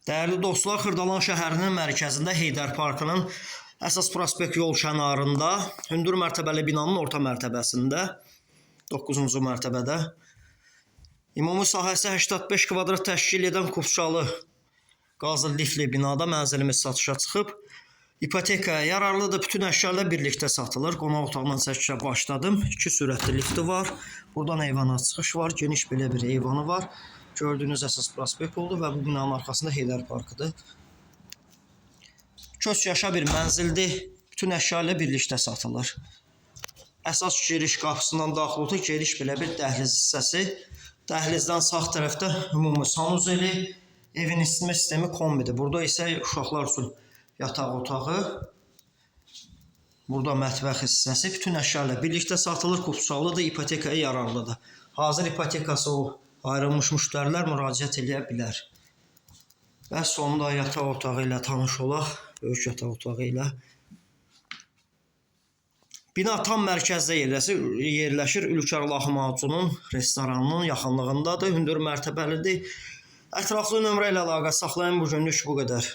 Değerli dostlar, Xırdalan şəhərinin mərkəzində Heydər Parkının əsas prospekt yol kənarında, hündür mərtəbəli binanın orta mərtəbəsində, 9-cu mərtəbədə, ümumi sahəsi 85 kvadrat təşkil edən Kupçalı qazlı lifli binada mənzilimiz satışa çıxıb. İpotekaya yararlıdır, bütün əşyalarla birlikdə satılır. Qonaq otağından çəkişə başladım. 2 sürətli lifti var. Buradan eyvana çıxış var, geniş belə bir eyvanı var. Gördüğünüz əsas prospekt oldu və bu binanın arxasında Heydər Parkıdır. Köç yaşa bir mənzildir. Bütün əşya ilə birlikdə satılır. Əsas giriş qapısından daxil oldu. Giriş belə bir dəhliz hissəsi. Dəhlizdən sağ tərəfdə ümumi sanuzeli, evin isitmə sistemi kombidir. Burada isə uşaqlar üçün yataq otağı. Burada mətbəx hissəsi. Bütün əşya ilə birlikdə satılır. Kupçalıdır, ipotekaya yararlıdır. Hazır ipotekası o ayrılmış müştərilər müraciət edə bilər. Və sonunda yataq otağı ilə tanış olaq. Böyük yataq otağı ilə. Bina tam mərkəzdə yerləşir. Ülkər lahmacunun restoranının yaxınlığındadır. Hündür mərtəbəlidir. Ətraflı nömrə ilə əlaqə saxlayın. Bu günlük bu qədər.